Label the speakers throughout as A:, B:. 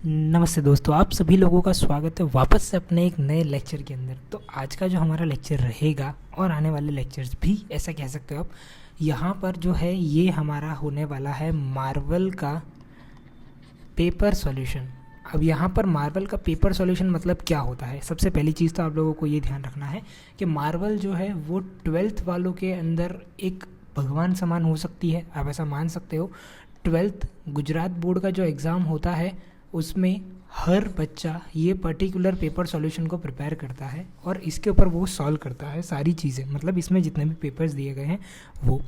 A: नमस्ते दोस्तों, आप सभी लोगों का स्वागत है वापस से अपने एक नए लेक्चर के अंदर। तो आज का जो हमारा लेक्चर रहेगा और आने वाले लेक्चर्स भी ऐसा कह सकते हो आप, यहाँ पर जो है ये हमारा होने वाला है मार्वल का पेपर सॉल्यूशन। अब यहाँ पर मार्वल का पेपर सॉल्यूशन मतलब क्या होता है। सबसे पहली चीज़ तो आप लोगों को ये ध्यान रखना है कि मार्वल जो है वो 12th वालों के अंदर एक भगवान समान हो सकती है, आप ऐसा मान सकते हो। 12th गुजरात बोर्ड का जो एग्ज़ाम होता है उसमें हर बच्चा ये पर्टिकुलर पेपर सॉल्यूशन को प्रिपेयर करता है और इसके ऊपर वो सॉल्व करता है सारी चीज़ें, मतलब इसमें जितने भी पेपर्स दिए गए हैं वो।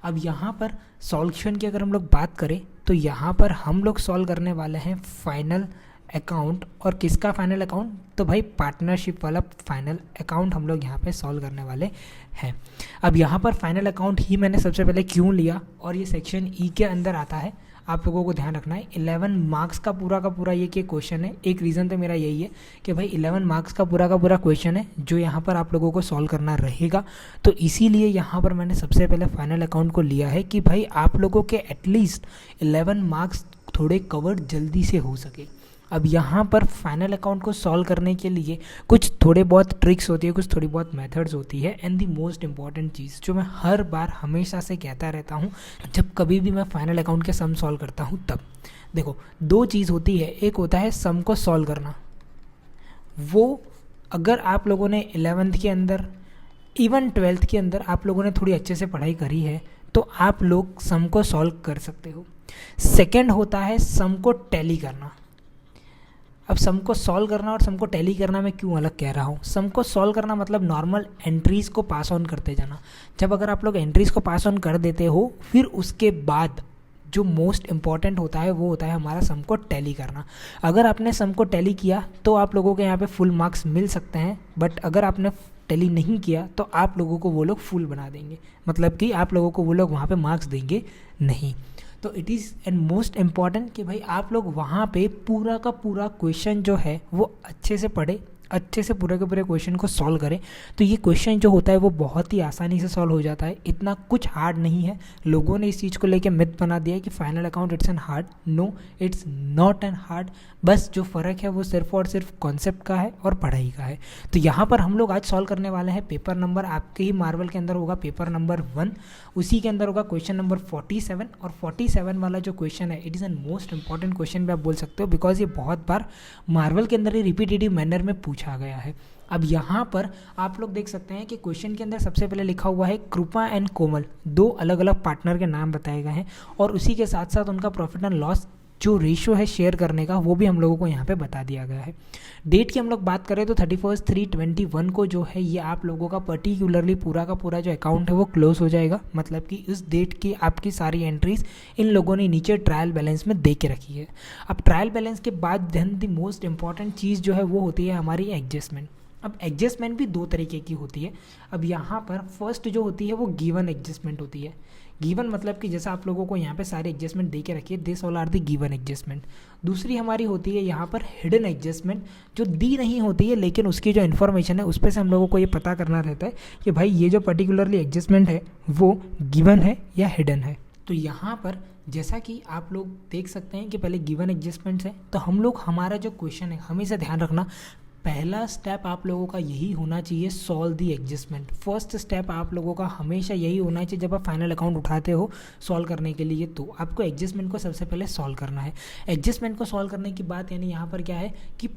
A: अब यहाँ पर सॉल्यूशन की अगर हम लोग बात करें तो यहाँ पर हम लोग सॉल्व करने वाले हैं फाइनल अकाउंट। और किसका फाइनल अकाउंट? तो भाई पार्टनरशिप वाला फाइनल अकाउंट हम लोग यहाँ पे सॉल्व करने वाले हैं। अब यहाँ पर फाइनल अकाउंट ही मैंने सबसे पहले क्यों लिया और ये सेक्शन ई के अंदर आता है, आप लोगों को ध्यान रखना है। 11 मार्क्स का पूरा ये क्वेश्चन है। एक रीज़न तो मेरा यही है कि भाई 11 मार्क्स का पूरा क्वेश्चन है जो यहाँ पर आप लोगों को सॉल्व करना रहेगा। तो इसीलिए यहाँ पर मैंने सबसे पहले फाइनल अकाउंट को लिया है कि भाई आप लोगों के एटलीस्ट 11 मार्क्स थोड़े कवर जल्दी से हो सके। अब यहाँ पर फाइनल अकाउंट को सॉल्व करने के लिए कुछ थोड़े बहुत ट्रिक्स होती है, कुछ थोड़ी बहुत मेथड्स होती है। एंड दी मोस्ट इम्पॉर्टेंट चीज़ जो मैं हर बार हमेशा से कहता रहता हूँ जब कभी भी मैं फाइनल अकाउंट के सम सॉल्व करता हूँ तब देखो, दो चीज़ होती है। एक होता है सम को सॉल्व करना, वो अगर आप लोगों ने 11th के अंदर इवन 12th के अंदर आप लोगों ने थोड़ी अच्छे से पढ़ाई करी है तो आप लोग सम को सॉल्व कर सकते हो। सेकेंड होता है सम को टैली करना। अब सम को सॉल्व करना और सम को टैली करना मैं क्यों अलग कह रहा हूँ? सम को सॉल्व करना मतलब नॉर्मल एंट्रीज़ को पास ऑन करते जाना। जब अगर आप लोग एंट्रीज़ को पास ऑन कर देते हो फिर उसके बाद जो मोस्ट इम्पॉर्टेंट होता है वो होता है हमारा सम को टैली करना। अगर आपने सम को टैली किया तो आप लोगों के यहाँ पे फुल मार्क्स मिल सकते हैं, बट अगर आपने टैली नहीं किया तो आप लोगों को वो लोग फुल बना देंगे, मतलब कि आप लोगों को वो लोग वहाँ पे मार्क्स देंगे नहीं। तो it is and most important कि भाई आप लोग वहाँ पे पूरा का पूरा क्वेश्चन जो है वो अच्छे से पढ़े, अच्छे से पूरे के पूरे क्वेश्चन को सॉल्व करें। तो ये क्वेश्चन जो होता है वो बहुत ही आसानी से सॉल्व हो जाता है, इतना कुछ हार्ड नहीं है। लोगों ने इस चीज़ को लेके मिथ बना दिया है कि final account it's an hard. No, it's not an hard. बस जो फ़र्क है वो सिर्फ और सिर्फ कॉन्सेप्ट का है और पढ़ाई का है। तो यहाँ पर हम लोग आज सॉल्व करने वाले हैं पेपर नंबर, आपके ही मार्वल के अंदर होगा पेपर नंबर 1, उसी के अंदर होगा क्वेश्चन नंबर 47। और 47 वाला जो क्वेश्चन है it is an most important question भी आप बोल सकते हो, बिकॉज ये बहुत बार मार्वल के अंदर ही रिपीटेटिव मैनर में पूछा गया है। अब यहाँ पर आप लोग देख सकते हैं कि क्वेश्चन के अंदर सबसे पहले लिखा हुआ है कृपा एंड कोमल, दो अलग अलग पार्टनर के नाम बताए गए हैं और उसी के साथ साथ उनका प्रॉफिट एंड लॉस जो रेशियो है शेयर करने का वो भी हम लोगों को यहाँ पे बता दिया गया है। डेट की हम लोग बात करें तो 31/3/21 को जो है ये आप लोगों का पर्टिकुलरली पूरा का पूरा जो अकाउंट है वो क्लोज हो जाएगा, मतलब कि इस डेट की आपकी सारी एंट्रीज इन लोगों ने नीचे ट्रायल बैलेंस में दे के रखी है। अब ट्रायल बैलेंस के बाद देन द मोस्ट इंपॉर्टेंट चीज़ जो है वो होती है हमारी एडजस्टमेंट। अब एडजस्टमेंट भी दो तरीके की होती है। अब यहाँ पर फर्स्ट जो होती है वो गिवन एडजस्टमेंट होती है। गिवन मतलब कि जैसा आप लोगों को यहाँ पे सारे एडजस्टमेंट दे के रखिए, this all are the given adjustment. दूसरी हमारी होती है यहाँ पर हिडन एडजस्टमेंट, जो दी नहीं होती है लेकिन उसकी जो इन्फॉर्मेशन है उस पर से हम लोगों को ये पता करना रहता है कि भाई ये जो पर्टिकुलरली एडजस्टमेंट है वो गिवन है या हिडन है। तो यहाँ पर जैसा कि आप लोग देख सकते हैं कि पहले गिवन एडजस्टमेंट्स है, तो हम लोग हमारा जो क्वेश्चन है हमेशा ध्यान रखना पहला स्टेप आप लोगों का यही होना चाहिए, solve the adjustment. First step आप लोगों का हमेशा यही होना चाहिए जब आप फाइनल अकाउंट उठाते हो सॉल्व करने के लिए, तो आपको एडजस्टमेंट को सबसे पहले सॉल्व करना है। एडजस्टमेंट को सॉल्व करने की बात यानी यहाँ पर क्या है कि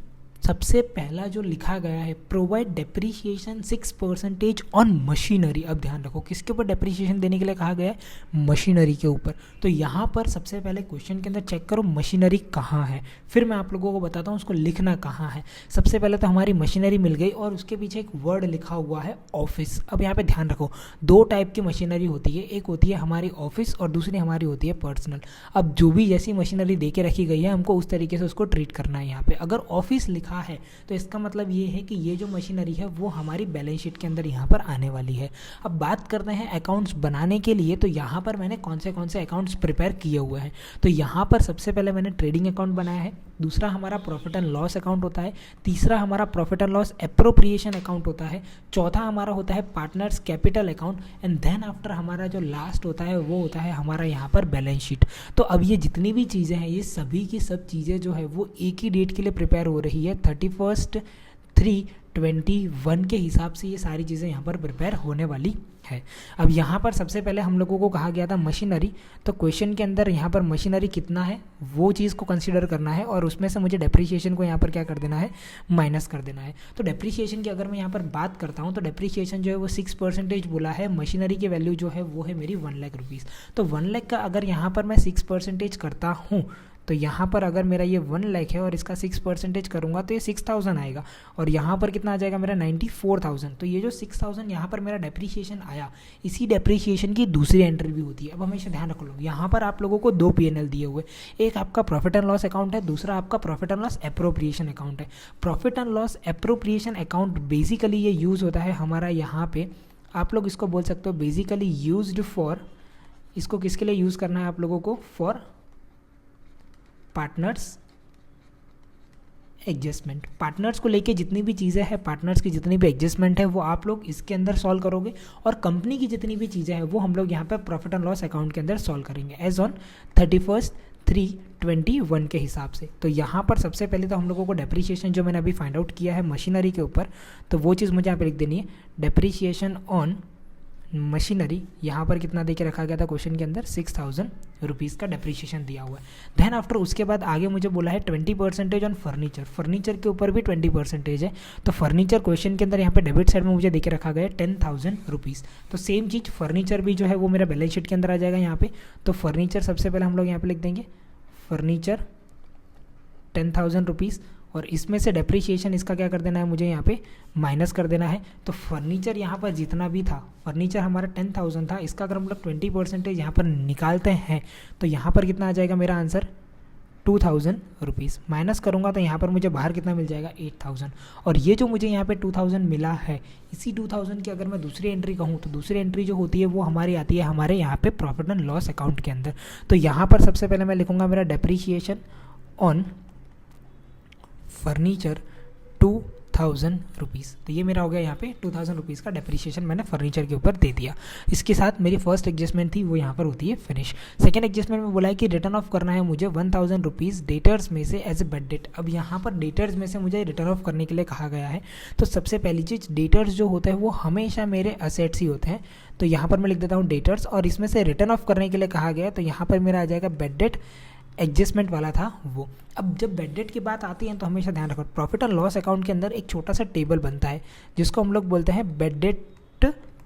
A: सबसे पहला जो लिखा गया है प्रोवाइड डेप्रीशिएशन 6% ऑन मशीनरी। अब ध्यान रखो किसके ऊपर डेप्रीशिएशन देने के लिए कहा गया है? मशीनरी के ऊपर। तो यहाँ पर सबसे पहले क्वेश्चन के अंदर चेक करो मशीनरी कहाँ है, फिर मैं आप लोगों को बताता हूँ उसको लिखना कहाँ है। सबसे पहले तो हमारी मशीनरी मिल गई और उसके पीछे एक वर्ड लिखा हुआ है ऑफिस। अब यहाँ पे ध्यान रखो दो टाइप की मशीनरी होती है, एक होती है हमारी ऑफिस और दूसरी हमारी होती है पर्सनल। अब जो भी जैसी मशीनरी दे के रखी गई है हमको उस तरीके से उसको ट्रीट करना है। यहाँ पे अगर ऑफिस लिखा लिखा है तो इसका मतलब ये है कि ये जो मशीनरी है वो हमारी बैलेंस शीट के अंदर यहाँ पर आने वाली है। अब बात करते हैं अकाउंट्स बनाने के लिए, तो यहाँ पर मैंने कौन से अकाउंट्स प्रिपेयर किए हुए हैं। तो यहाँ पर सबसे पहले मैंने ट्रेडिंग अकाउंट बनाया है, दूसरा हमारा प्रॉफिट एंड लॉस अकाउंट होता है, तीसरा हमारा profit and loss appropriation account होता है, चौथा हमारा होता है partners capital account, and then after हमारा जो लास्ट होता है वो होता है हमारा यहाँ पर बैलेंस शीट। तो अब ये जितनी भी चीज़ें हैं ये सभी की सब चीज़ें जो है वो एक ही डेट के लिए प्रिपेयर हो रही है, 31/3/21 के हिसाब से ये सारी चीज़ें यहाँ पर प्रिपेयर होने वाली है। अब यहाँ पर सबसे पहले हम लोगों को कहा गया था मशीनरी, तो क्वेश्चन के अंदर यहाँ पर मशीनरी कितना है वो चीज़ को कंसीडर करना है और उसमें से मुझे डेप्रीशिएशन को यहाँ पर क्या कर देना है, माइनस कर देना है। तो डेप्रीशिएशन की अगर मैं यहाँ पर बात करता हूँ तो डेप्रीशिएशन जो है वो 6% बोला है, मशीनरी की वैल्यू जो है वो है मेरी 1 लाख रुपीज़। तो 1 लाख का अगर यहाँ पर मैं 6% करता हूँ तो यहाँ पर अगर मेरा ये 1 लाख है और इसका 6% करूँगा तो ये 6000 आएगा, और यहाँ पर कितना आ जाएगा मेरा 94,000। तो ये जो 6000 यहाँ पर मेरा डेप्रीशिएशन आया, इसी डेप्रीशिएशन की दूसरी एंट्री भी होती है। अब हमेशा ध्यान रख लो, यहाँ पर आप लोगों को 2 P&L दिए हुए, एक आपका प्रॉफिट एंड लॉस अकाउंट है, दूसरा आपका profit and loss appropriation account है। Profit and loss appropriation account basically ये यूज़ होता है हमारा यहाँ पे, आप लोग इसको बोल सकते हो बेसिकली यूज्ड फॉर, इसको किसके लिए यूज़ करना है आप लोगों को, फॉर पार्टनर्स एडजस्टमेंट। पार्टनर्स को लेके जितनी भी चीज़ें हैं, पार्टनर्स की जितनी भी एडजस्टमेंट है वो आप लोग इसके अंदर सॉल्व करोगे, और कंपनी की जितनी भी चीज़ें हैं वो हम लोग यहाँ पे प्रॉफिट एंड लॉस अकाउंट के अंदर सॉल्व करेंगे एज ऑन 31/3/21 के हिसाब से। तो यहाँ पर सबसे पहले तो हम लोगों को डेप्रीशिएशन जो मैंने अभी फाइंड आउट किया है मशीनरी के ऊपर, तो वो चीज़ मुझे यहाँ पे लिख देनी है, डेप्रीशिएशन ऑन मशीनरी यहाँ पर कितना दे के रखा गया था क्वेश्चन के अंदर, 6000 रुपीज़ का डेप्रीशिएशन दिया हुआ है। देन आफ्टर उसके बाद आगे मुझे बोला है 20% ऑन फर्नीचर, फर्नीचर के ऊपर भी 20% है। तो फर्नीचर क्वेश्चन के अंदर यहाँ पे डेबिट साइड में मुझे दे के रखा गया है 10,000 रुपीज़। तो सेम चीज़ फर्नीचर भी जो है वो मेरा बैलेंस शीट के अंदर आ जाएगा यहाँ पे। तो फर्नीचर सबसे पहले हम लोग यहाँ पे लिख देंगे फर्नीचर 10,000 रुपीज़, और इसमें से डेप्रीशिएशन इसका क्या कर देना है, मुझे यहाँ पे माइनस कर देना है। तो फर्नीचर यहाँ पर जितना भी था, फर्नीचर हमारा 10,000 था, इसका अगर हम लोग 20% यहाँ पर निकालते हैं तो यहाँ पर कितना आ जाएगा मेरा आंसर, 2,000 रुपीज़। माइनस करूँगा तो यहाँ पर मुझे बाहर कितना मिल जाएगा, 8,000। और ये जो मुझे यहाँ पे 2,000 मिला है, इसी 2,000 की अगर मैं दूसरी एंट्री कहूँ तो दूसरी एंट्री जो होती है वो हमारी आती है हमारे यहाँ पे प्रॉफिट एंड लॉस अकाउंट के अंदर। तो यहाँ पर सबसे पहले मैं लिखूँगा मेरा डेप्रीशिएशन ऑन फर्नीचर 2,000 रुपीज़। तो ये मेरा हो गया यहाँ पे 2,000 रुपीज़ का डेप्रीशिएशन मैंने फर्नीचर के ऊपर दे दिया। इसके साथ मेरी फर्स्ट एडजस्टमेंट थी वो यहाँ पर होती है फिनिश। सेकंड एडजस्टमेंट में बोला है कि रिटर्न ऑफ करना है मुझे 1,000 रुपीज़ डेटर्स में से एज ए बेड डेट। अब यहाँ पर डेटर्स में से मुझे रिटर्न ऑफ करने के लिए कहा गया है। तो सबसे पहली चीज़, डेटर्स जो होते हैं वो हमेशा मेरे असेट्स ही होते हैं। तो यहाँ पर मैं लिख देता हूँ डेटर्स, और इसमें से रिटर्न ऑफ करने के लिए कहा गया है तो यहाँ पर मेरा आ जाएगा बेड डेट, एडजस्टमेंट वाला था वो। अब जब बेड डेट की बात आती है तो हमेशा ध्यान रखो, प्रॉफिट एंड लॉस अकाउंट के अंदर एक छोटा सा टेबल बनता है जिसको हम लोग बोलते हैं बेड डेट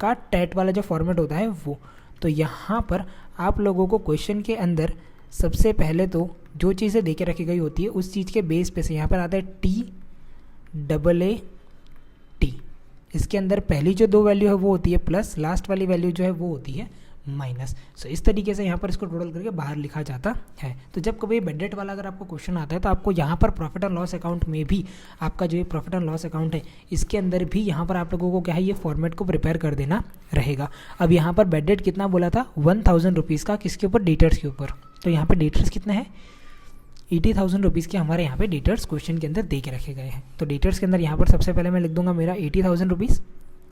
A: का टैट वाला जो फॉर्मेट होता है वो। तो यहाँ पर आप लोगों को क्वेश्चन के अंदर सबसे पहले तो जो चीज़ें दे के रखी गई होती है उस चीज़ के बेस पे से यहाँ पर आता है TAAT। इसके अंदर पहली जो 2 वैल्यू है वो होती है प्लस, लास्ट वाली वैल्यू जो है वो होती है माइनस। सो इस तरीके से यहाँ पर इसको टोटल करके बाहर लिखा जाता है। तो जब कभी बेड डेट वाला अगर आपको क्वेश्चन आता है तो आपको यहाँ पर प्रॉफिट एंड लॉस अकाउंट में भी आपका जो ये प्रॉफिट एंड लॉस अकाउंट है इसके अंदर भी यहाँ पर आप लोगों को क्या है, ये फॉर्मेट को प्रिपेयर कर देना रहेगा। अब यहाँ पर बेड डेट कितना बोला था, 1,000 रुपीज़ का, किसके ऊपर, डेटर्स के ऊपर। तो यहाँ पर डेटर्स कितने हैं, 80,000 रुपीज़ के हमारे यहाँ पे डेटर्स क्वेश्चन के अंदर दे के रखे गए हैं। तो डेटर्स के अंदर यहाँ पर सबसे पहले मैं लिख दूंगा मेरा 80,000 रुपीज़।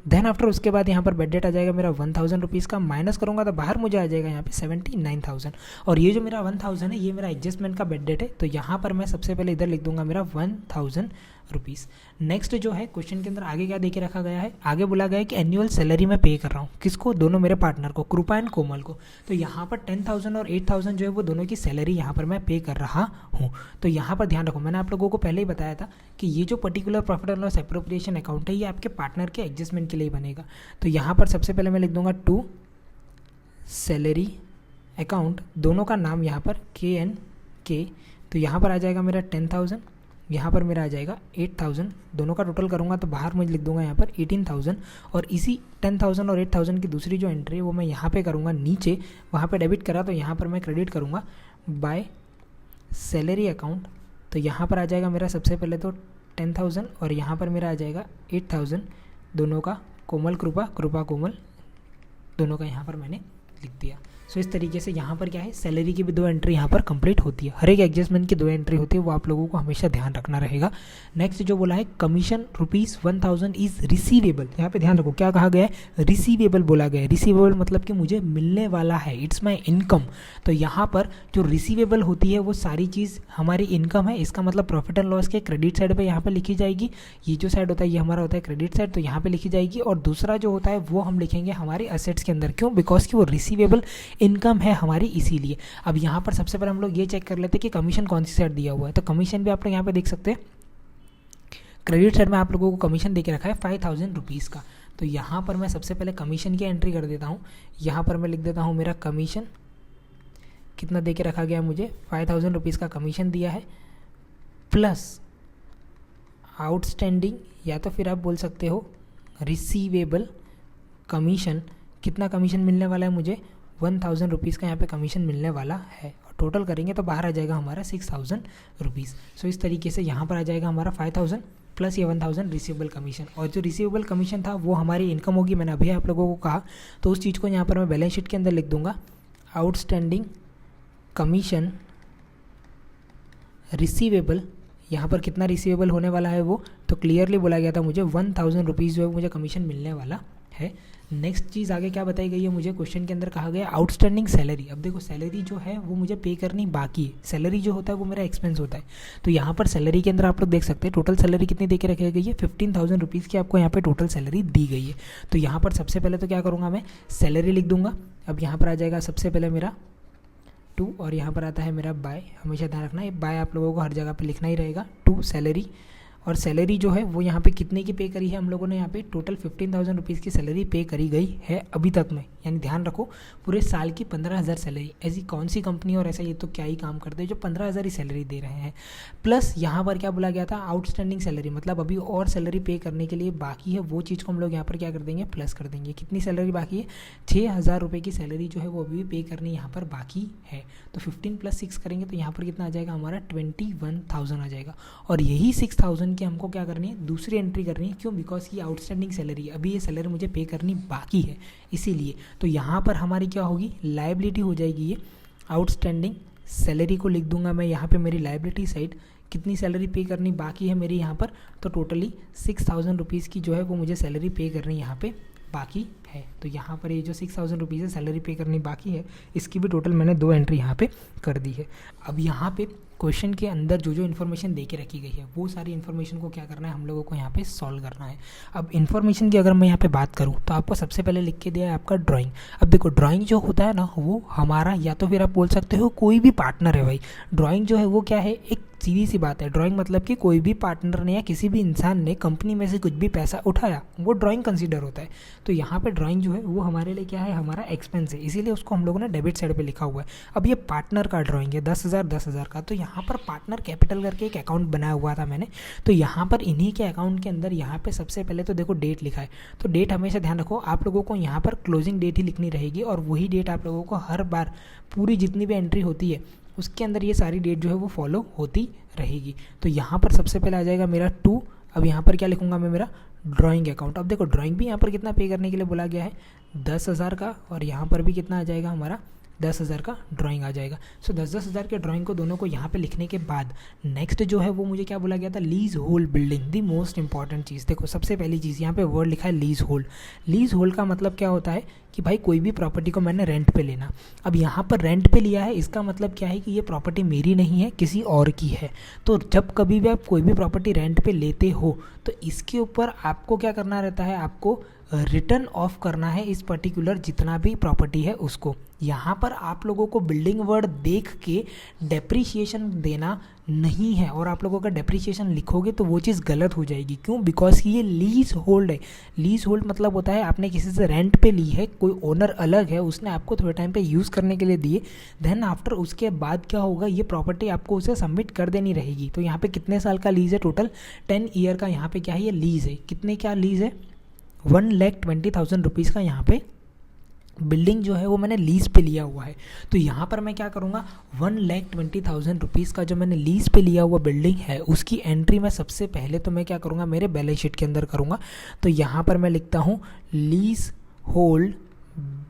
A: देन आफ्टर उसके बाद यहाँ पर बेड डेट आ जाएगा मेरा 1,000 रुपीज़ का, माइनस करूँगा तो बाहर मुझे आ जाएगा यहाँ पे 79,000। और ये जो मेरा 1,000 है ये मेरा एडजस्टमेंट का बेड डेट है। तो यहाँ पर मैं सबसे पहले इधर लिख दूंगा मेरा 1,000 रुपीज़। नेक्स्ट जो है क्वेश्चन के अंदर आगे क्या देके रखा गया है, आगे बोला गया है कि एनुअल सैलरी मैं पे कर रहा हूँ, किसको, दोनों मेरे पार्टनर को, कृपा एंड कोमल को। तो यहाँ पर 10,000 और 8,000 जो है वो दोनों की सैलरी यहाँ पर मैं पे कर रहा हूँ। तो यहाँ पर ध्यान रखो, मैंने आप लोगों को पहले ही बताया था कि ये जो particular profit and loss appropriation account है ये आपके पार्टनर के एडजस्टमेंट के लिए बनेगा। तो यहाँ पर सबसे पहले मैं लिख दूंगा टू सैलरी अकाउंट, दोनों का नाम यहाँ पर KNK। तो यहाँ पर आ जाएगा मेरा 10,000, यहाँ पर मेरा आ जाएगा 8,000, दोनों का टोटल करूँगा तो बाहर मुझे लिख दूंगा यहाँ पर 18,000। और इसी 10,000 और 8,000 की दूसरी जो एंट्री है वो मैं यहाँ पे करूँगा नीचे, वहाँ पे डेबिट करा तो यहाँ पर मैं क्रेडिट करूँगा बाय सैलरी अकाउंट। तो यहाँ पर आ जाएगा मेरा सबसे पहले तो 10,000 और यहाँ पर मेरा आ जाएगा 8,000, दोनों का कोमल कृपा कृपा कोमल दोनों का यहाँ पर मैंने लिख दिया। सो इस तरीके से यहाँ पर क्या है, सैलरी की भी 2 एंट्री यहाँ पर कंप्लीट होती है। हर एक एडजस्टमेंट की 2 एंट्री होती है, वो आप लोगों को हमेशा ध्यान रखना रहेगा। नेक्स्ट जो बोला है कमीशन ₹1,000 इज रिसीवेबल, यहाँ पे ध्यान रखो क्या कहा गया है, रिसीवेबल बोला गया है। रिसीवेबल मतलब कि मुझे मिलने वाला है, इट्स माई इनकम। तो यहाँ पर जो रिसीवेबल होती है वो सारी चीज़ हमारी इनकम है। इसका मतलब प्रॉफिट एंड लॉस के क्रेडिट साइड पर यहाँ पर लिखी जाएगी। ये जो साइड होता है ये हमारा होता है क्रेडिट साइड, तो यहाँ पर लिखी जाएगी। और दूसरा जो होता है वो हम लिखेंगे हमारे असेट्स के अंदर। क्यों? बिकॉज कि वो रिसीवेबल इनकम है हमारी, इसीलिए। अब यहाँ पर सबसे पहले हम लोग ये चेक कर लेते हैं कि कमीशन कौन सी साइड दिया हुआ है। तो कमीशन भी आप लोग यहाँ पे देख सकते हैं, क्रेडिट साइड में आप लोगों को कमीशन देके रखा है 5,000 रुपीज़ का। तो यहाँ पर मैं सबसे पहले कमीशन की एंट्री कर देता हूँ। यहाँ पर मैं लिख देता हूँ मेरा कमीशन कितना देके रखा गया, मुझे 5,000 रुपीज़ का कमीशन दिया है, प्लस आउटस्टैंडिंग या तो फिर आप बोल सकते हो रिसीवेबल कमीशन। कितना कमीशन मिलने वाला है मुझे, 1,000 रुपीज़ का यहाँ पे कमीशन मिलने वाला है। और टोटल करेंगे तो बाहर आ जाएगा हमारा 6,000 रुपीज़। सो इस तरीके से यहाँ पर आ जाएगा हमारा 5,000 प्लस ये 1,000 रिसीवेबल कमीशन। और जो रिसीवेबल कमीशन था वो हमारी इनकम होगी, मैंने अभी आप लोगों को कहा। तो उस चीज़ को यहाँ पर मैं बैलेंस शीट के अंदर लिख दूंगा, आउटस्टैंडिंग कमीशन रिसीवेबल। यहाँ पर कितना रिसीवेबल होने वाला है वो तो क्लियरली बोला गया था मुझे 1,000 रुपीज़ जो है मुझे कमीशन मिलने वाला है। नेक्स्ट चीज़ आगे क्या बताई गई है मुझे, क्वेश्चन के अंदर कहा गया आउटस्टैंडिंग सैलरी। अब देखो सैलरी जो है वो मुझे पे करनी बाकी है। सैलरी जो होता है वो मेरा एक्सपेंस होता है। तो यहाँ पर सैलरी के अंदर आप लोग देख सकते हैं टोटल सैलरी कितनी दे के रखी गई है, 15,000 रुपीज़ की आपको यहाँ पे टोटल सैलरी दी गई है। तो यहाँ पर सबसे पहले तो क्या करूँगा, मैं सैलरी लिख दूंगा। अब यहाँ पर आ जाएगा सबसे पहले मेरा 2 और यहाँ पर आता है मेरा बाय। हमेशा ध्यान रखना, ये बाय आप लोगों को हर जगह पे लिखना ही रहेगा, 2 सैलरी। और सैलरी जो है वो यहाँ पे कितने की पे करी है हम लोगों ने, यहाँ पे टोटल 15,000 रुपीज़ की सैलरी पे करी गई है अभी तक में। यानी ध्यान रखो पूरे साल की 15,000 सैलरी। ऐसी कौन सी कंपनी और ऐसा ये तो क्या ही काम करते हैं जो 15,000 ही सैलरी दे रहे हैं। प्लस यहाँ पर क्या बोला गया था, आउटस्टैंडिंग सैलरी, मतलब अभी और सैलरी पे करने के लिए बाकी है, वो चीज़ को हम लोग यहाँ पर क्या कर देंगे, प्लस कर देंगे। कितनी सैलरी बाकी है, 6,000 रुपये की सैलरी जो है वो अभी भी पे करनी यहाँ पर बाकी है। तो 15 + 6 करेंगे तो यहाँ पर कितना आ जाएगा हमारा 21,000 आ जाएगा। और यही 6,000 की हमको क्या करनी है, दूसरी एंट्री करनी है। क्यों? बिकॉज ये आउटस्टैंडिंग सैलरी, अभी ये सैलरी मुझे पे करनी बाकी है, इसीलिए। तो यहाँ पर हमारी क्या होगी, लायबिलिटी हो जाएगी ये आउटस्टैंडिंग सैलरी को लिख दूंगा मैं यहाँ पे मेरी लायबिलिटी साइड। कितनी सैलरी पे करनी बाकी है मेरी यहाँ पर, तो टोटली 6,000 रुपीज़ की जो है वो मुझे सैलरी पे करनी यहाँ पे बाकी है। तो यहाँ पर ये जो 6,000 रुपीज़ है सैलरी पे करनी बाकी है, इसकी भी टोटल मैंने 2 एंट्री यहाँ पे कर दी है। अब यहाँ पे क्वेश्चन के अंदर जो जो इन्फॉर्मेशन दे के रखी गई है वो सारी इन्फॉर्मेशन को क्या करना है, हम लोगों को यहाँ पे सॉल्व करना है। अब इन्फॉर्मेशन की अगर मैं यहाँ पे बात करूँ तो आपको सबसे पहले लिख के दिया है आपका ड्राइंग। अब देखो ड्राइंग जो होता है ना वो हमारा, या तो फिर आप बोल सकते हो कोई भी पार्टनर है भाई। ड्राइंग जो है वो क्या है, एक सीधी सी बात है। ड्राइंग मतलब कि कोई भी पार्टनर ने या किसी भी इंसान ने कंपनी में से कुछ भी पैसा उठाया वो ड्राइंग कंसीडर होता है। तो यहाँ पे ड्राइंग जो है वो हमारे लिए क्या है, हमारा एक्सपेंस है, इसीलिए उसको हम लोगों ने डेबिट साइड पे लिखा हुआ है। अब ये पार्टनर का ड्राइंग है 10,000 का, तो यहाँ पर पार्टनर कैपिटल करके एक अकाउंट बनाया हुआ था मैंने। तो यहाँ पर इन्हीं के अकाउंट के अंदर यहाँ पे सबसे पहले तो देखो डेट लिखा है। तो डेट हमेशा ध्यान रखो, आप लोगों को यहाँ पर क्लोजिंग डेट ही लिखनी रहेगी और वही डेट आप लोगों को हर बार पूरी जितनी भी एंट्री होती है उसके अंदर ये सारी डेट जो है वो फॉलो होती रहेगी। तो यहाँ पर सबसे पहले आ जाएगा मेरा 2। अब यहाँ पर क्या लिखूंगा मैं, मेरा ड्राइंग अकाउंट। अब देखो ड्राइंग भी यहाँ पर कितना पे करने के लिए बोला गया है, 10,000 का, और यहाँ पर भी कितना आ जाएगा हमारा 10,000 का ड्राइंग आ जाएगा। सो 10,000 के ड्राइंग को दोनों को यहाँ पे लिखने के बाद नेक्स्ट जो है वो मुझे क्या बोला गया था, lease hold building, the most important चीज़। देखो सबसे पहली चीज़ यहाँ पे वर्ड लिखा है लीज होल्ड। लीज होल्ड का मतलब क्या होता है कि भाई कोई भी प्रॉपर्टी को मैंने रेंट पे लेना। अब यहाँ पर रेंट पे लिया है, इसका मतलब क्या है कि ये प्रॉपर्टी मेरी नहीं है, किसी और की है। तो जब कभी भी आप कोई भी प्रॉपर्टी रेंट पे लेते हो तो इसके ऊपर आपको क्या करना रहता है, आपको रिटर्न ऑफ करना है इस पर्टिकुलर जितना भी प्रॉपर्टी है उसको। यहाँ पर आप लोगों को बिल्डिंग वर्ड देख के डेप्रिसिएशन देना नहीं है, और आप लोगों का डेप्रिसिएशन लिखोगे तो वो चीज़ गलत हो जाएगी। क्यों? बिकॉज ये लीज होल्ड है। लीज होल्ड मतलब होता है आपने किसी से रेंट पे ली है, कोई ओनर अलग है, उसने आपको थोड़े टाइम पे यूज़ करने के लिए दिए, देन आफ्टर उसके बाद क्या होगा, ये प्रॉपर्टी आपको उसे सबमिट कर देनी रहेगी। तो यहाँ पे कितने साल का लीज है, टोटल 10 ईयर का यहाँ पे क्या है, ये लीज है। कितने क्या लीज है, 1,20,000 रुपीज़ का यहाँ पे बिल्डिंग जो है वो मैंने लीज पे लिया हुआ है। तो यहाँ पर मैं क्या करूँगा, 1,20,000 रुपीज़ का जो मैंने लीज पे लिया हुआ बिल्डिंग है उसकी एंट्री मैं सबसे पहले तो मैं क्या करूँगा, मेरे बैलेंस शीट के अंदर करूँगा। तो यहाँ पर मैं लिखता हूँ लीज होल्ड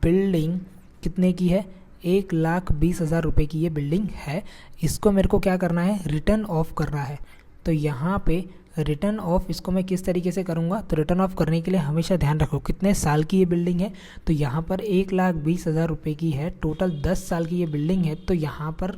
A: बिल्डिंग कितने की है, 1,20,000 रुपये की ये बिल्डिंग है। इसको मेरे को क्या करना है, रिटर्न ऑफ करना है। तो यहाँ पे रिटर्न ऑफ इसको मैं किस तरीके से करूँगा, तो रिटर्न ऑफ करने के लिए हमेशा ध्यान रखो कितने साल की ये बिल्डिंग है। तो यहाँ पर 1,20,000 रुपये की है, टोटल 10 साल की ये बिल्डिंग है। तो यहाँ पर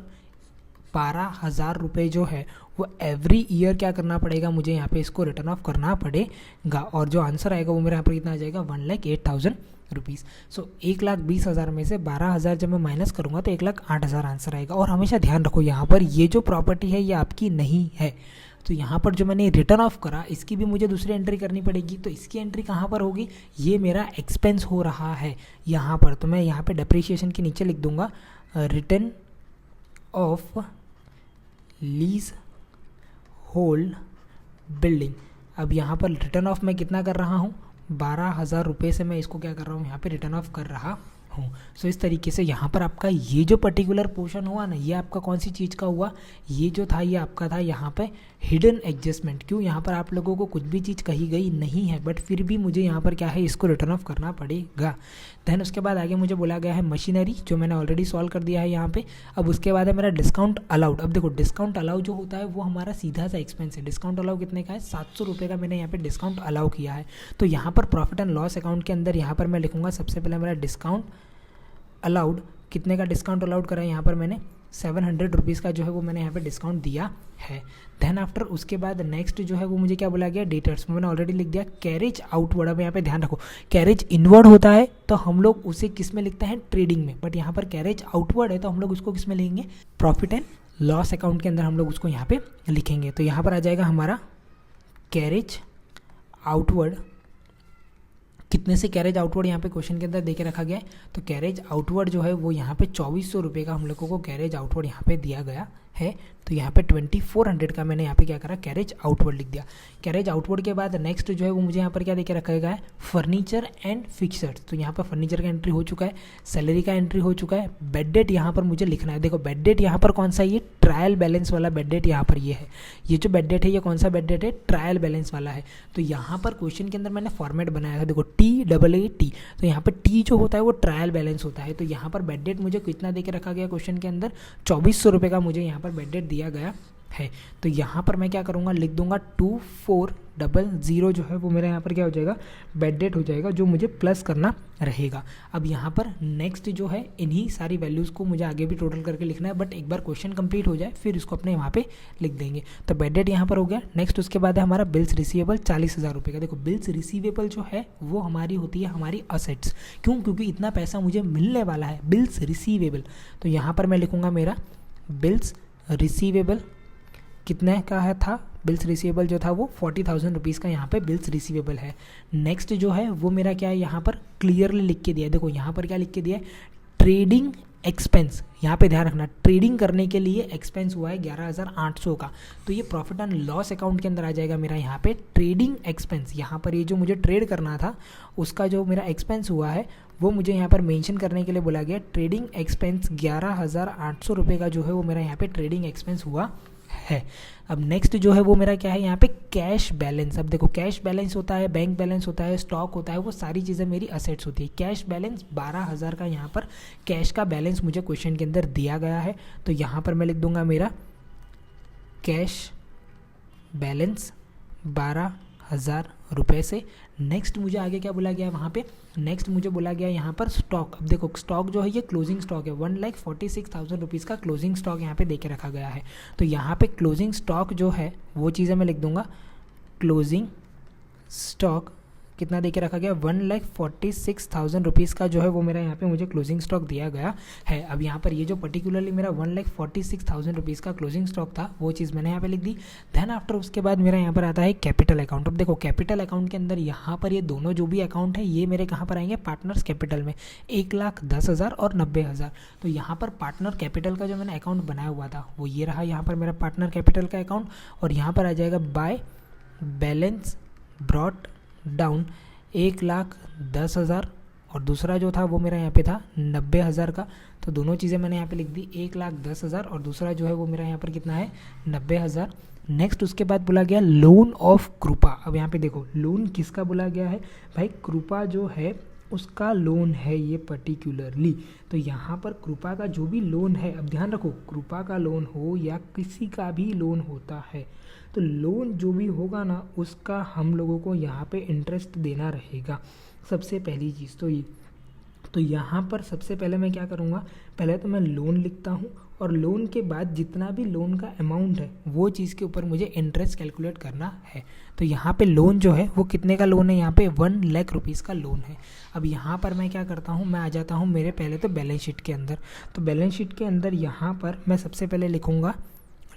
A: 12,000 रुपये जो है वो एवरी ईयर क्या करना पड़ेगा, मुझे यहाँ पे इसको रिटर्न ऑफ करना पड़ेगा। और जो आंसर आएगा वो मेरे यहाँ पर कितना आ जाएगा, 1,08,000 रुपीज़। सो 1,20,000 में से 12,000 जब मैं माइनस करूँगा तो 1,08,000 आंसर आएगा। और हमेशा ध्यान रखो यहाँ पर ये जो प्रॉपर्टी है ये आपकी नहीं है। तो यहाँ पर जो मैंने रिटर्न ऑफ करा इसकी भी मुझे दूसरी एंट्री करनी पड़ेगी। तो इसकी एंट्री कहाँ पर होगी, ये मेरा एक्सपेंस हो रहा है यहाँ पर। तो मैं यहाँ पे डेप्रिसिएशन के नीचे लिख दूंगा return of lease hold building. अब यहाँ पर रिटर्न ऑफ मैं कितना कर रहा हूँ, 12,000 रुपये से मैं इसको क्या कर रहा हूँ, यहाँ पे रिटर्न ऑफ कर रहा हूँ। सो इस तरीके से यहाँ पर आपका ये जो पर्टिकुलर पोर्शन हुआ ना, ये आपका कौन सी चीज़ का हुआ, ये जो था ये आपका था यहाँ पे हिडन एडजस्टमेंट। क्यों, यहाँ पर आप लोगों को कुछ भी चीज़ कही गई नहीं है बट फिर भी मुझे यहाँ पर क्या है, इसको रिटर्न ऑफ करना पड़ेगा। देन उसके बाद आगे मुझे बोला गया है मशीनरी, जो मैंने ऑलरेडी सॉल्व कर दिया है यहाँ पे। अब उसके बाद है मेरा डिस्काउंट अलाउड। अब देखो डिस्काउंट अलाउ जो होता है वो हमारा सीधा सा एक्सपेंस है। डिस्काउंट अलाउ कितने का है, 700 रुपये का मैंने यहाँ पे डिस्काउंट अलाउ किया है। तो यहाँ पर प्रॉफिट एंड लॉस अकाउंट के अंदर यहाँ पर मैं लिखूंगा सबसे पहले मेरा डिस्काउंट अलाउड, कितने का डिस्काउंट अलाउड करा है यहाँ पर मैंने, 700 रुपीज़ का जो है वो मैंने यहाँ पे डिस्काउंट दिया है। देन आफ्टर उसके बाद नेक्स्ट जो है वो मुझे क्या बोला गया, डेटर्स, मैंने ऑलरेडी लिख दिया। कैरेज आउटवर्ड, अब यहाँ पे ध्यान रखो कैरेज इनवर्ड होता है तो हम लोग उसे किस में लिखते हैं, ट्रेडिंग में। बट यहाँ पर कैरेज आउटवर्ड है तो हम लोग उसको किस में लेंगे, प्रॉफिट एंड लॉस अकाउंट के अंदर हम लोग उसको यहाँ पे लिखेंगे। तो यहाँ पर आ जाएगा हमारा कैरेज आउटवर्ड, कितने से कैरेज आउटवर्ड यहाँ पे क्वेश्चन के अंदर देके रखा गया है। तो कैरेज आउटवर्ड जो है वो यहाँ पे 2,400 रुपये का हम लोगों को कैरेज आउटवर्ड यहाँ पे दिया गया है। तो यहाँ पे 2,400 का मैंने यहाँ पे क्या करा, कैरेज आउटवर्ड लिख दिया। कैरेज आउटवर्ड के बाद नेक्स्ट जो है वो मुझे यहाँ पर क्या देके रखा गया है, फर्नीचर एंड फिक्सर्स। तो यहाँ पर फर्नीचर का एंट्री हो चुका है, सैलरी का एंट्री हो चुका है। बेड डेट यहाँ पर मुझे लिखना है। देखो बेड डेट यहाँ पर कौन सा, ये ट्रायल बैलेंस वाला बेड डेट यहाँ पर ये है। ये जो बेड डेट है ये कौन सा बेड डेट है, ट्रायल बैलेंस वाला है। तो यहाँ पर क्वेश्चन के अंदर मैंने फॉर्मेट बनाया था, देखो TAAT। तो यहाँ पर टी जो होता है वो ट्रायल बैलेंस होता है। तो यहाँ पर बेड डेट मुझे कितना देके रखा गया क्वेश्चन के अंदर, 2,400 रुपये का मुझे यहाँ पर बेड डेट दिया गया है। तो यहाँ पर मैं क्या करूँगा, लिख दूंगा 2,400 जो है वो मेरा यहाँ पर क्या हो जाएगा, बेड डेट हो जाएगा, जो मुझे प्लस करना रहेगा। अब यहाँ पर नेक्स्ट जो है इन्हीं सारी वैल्यूज़ को मुझे आगे भी टोटल करके लिखना है, बट एक बार क्वेश्चन कंप्लीट हो जाए फिर इसको अपने वहाँ पे लिख देंगे। तो बेड डेट यहाँ पर हो गया। नेक्स्ट उसके बाद है हमारा बिल्स रिसीवेबल 40,000 रुपये का। देखो बिल्स रिसीवेबल जो है वो हमारी होती है हमारी असेट्स। क्यों, क्योंकि इतना पैसा मुझे मिलने वाला है, बिल्स रिसीवेबल। तो यहाँ पर मैं लिखूँगा मेरा बिल्स रिसीवेबल कितने का है था, बिल्स रिसीवेबल जो था वो 40,000 रुपीज़ का यहाँ पे बिल्स रिसीवेबल है। नेक्स्ट जो है वो मेरा क्या है, यहाँ पर क्लियरली लिख के दिया है। देखो यहाँ पर क्या लिख के दिया है, ट्रेडिंग एक्सपेंस। यहाँ पे ध्यान रखना, ट्रेडिंग करने के लिए एक्सपेंस हुआ है 11,800 का। तो ये प्रॉफिट एंड लॉस अकाउंट के अंदर आ जाएगा मेरा यहाँ पे ट्रेडिंग एक्सपेंस। यहाँ पर ये जो मुझे ट्रेड करना था उसका जो मेरा एक्सपेंस हुआ है वो मुझे यहाँ पर मेंशन करने के लिए बोला गया। ट्रेडिंग एक्सपेंस 11,800 रुपये का जो है वो मेरा यहाँ पे ट्रेडिंग एक्सपेंस हुआ है। अब नेक्स्ट जो है वो मेरा क्या है, यहाँ पे कैश बैलेंस। अब देखो कैश बैलेंस होता है, बैंक बैलेंस होता है, स्टॉक होता है, वो सारी चीज़ें मेरी असेट्स होती है। कैश बैलेंस 12,000 का यहाँ पर कैश का बैलेंस मुझे क्वेश्चन के अंदर दिया गया है। तो यहाँ पर मैं लिख दूंगा मेरा कैश बैलेंस 12,000 रुपये से। नेक्स्ट मुझे आगे क्या बोला गया वहाँ पे, नेक्स्ट मुझे बोला गया यहाँ पर स्टॉक। अब देखो स्टॉक जो है ये क्लोजिंग स्टॉक है, 1,46,000 रुपीज़ का क्लोजिंग स्टॉक यहाँ पे दे के रखा गया है। तो यहाँ पे क्लोजिंग स्टॉक जो है वो चीज़ें मैं लिख दूंगा, क्लोजिंग स्टॉक कितना दे के रखा गया, 1,46,000 रुपीज़ का जो है वो मेरा यहाँ पे मुझे क्लोजिंग स्टॉक दिया गया है। अब यहाँ पर ये जो पर्टिकुलरली मेरा 1,46,000 रुपीज़ का क्लोजिंग स्टॉक था वो चीज़ मैंने यहाँ पे लिख दी। देन आफ्टर उसके बाद मेरा यहाँ पर आता है कैपिटल अकाउंट। अब देखो कैपिटल अकाउंट के अंदर यहाँ पर ये दोनों जो भी अकाउंट है ये मेरे कहाँ पर आएंगे, पार्टनर्स कैपिटल में, 1,10,000 और 90,000। तो यहाँ पर पार्टनर कैपिटल का जो मैंने अकाउंट बनाया हुआ था वो ये रहा, यहाँ पर मेरा पार्टनर कैपिटल का अकाउंट। और यहाँ पर आ जाएगा बाय बैलेंस ब्रॉट डाउन 1,10,000 और दूसरा जो था वो मेरा यहाँ पे था 90,000 का। तो दोनों चीज़ें मैंने यहाँ पे लिख दी, 1,10,000 और दूसरा जो है वो मेरा यहाँ पर कितना है 90,000। नेक्स्ट उसके बाद बोला गया लोन ऑफ कृपा। अब यहाँ पे देखो लोन किसका बोला गया है भाई, कृपा जो है उसका लोन है ये पर्टिकुलरली। तो यहाँ पर कृपा का जो भी लोन है, अब ध्यान रखो कृपा का लोन हो या किसी का भी लोन होता है, तो लोन जो भी होगा ना उसका हम लोगों को यहाँ पे इंटरेस्ट देना रहेगा। सबसे पहली चीज़ तो ये, तो यहाँ पर सबसे पहले मैं क्या करूँगा, पहले तो मैं लोन लिखता हूँ और लोन के बाद जितना भी लोन का अमाउंट है वो चीज़ के ऊपर मुझे इंटरेस्ट कैलकुलेट करना है। तो यहाँ पे लोन जो है वो कितने का लोन है, यहाँ पे 1 लाख रुपीज़ का लोन है। अब यहाँ पर मैं क्या करता हूँ, मैं आ जाता हूँ मेरे पहले तो बैलेंस शीट के अंदर। तो बैलेंस शीट के अंदर यहाँ पर मैं सबसे पहले लिखूँगा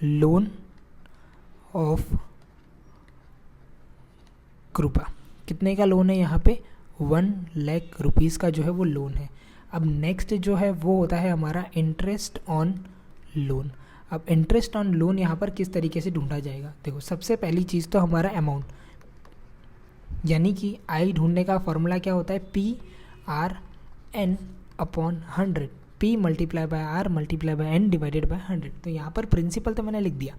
A: लोन ऑफ कृपा। कितने का लोन है यहाँ पे 1 लाख रुपीज़ का जो है वो लोन है। अब नेक्स्ट जो है वो होता है हमारा इंटरेस्ट ऑन लोन। अब इंटरेस्ट ऑन लोन यहाँ पर किस तरीके से ढूंढा जाएगा, देखो सबसे पहली चीज़ तो हमारा अमाउंट, यानी कि आई ढूंढने का फॉर्मूला क्या होता है, PRN/100, P multiply by R multiply by N divided by 100। तो यहाँ पर प्रिंसिपल तो मैंने लिख दिया,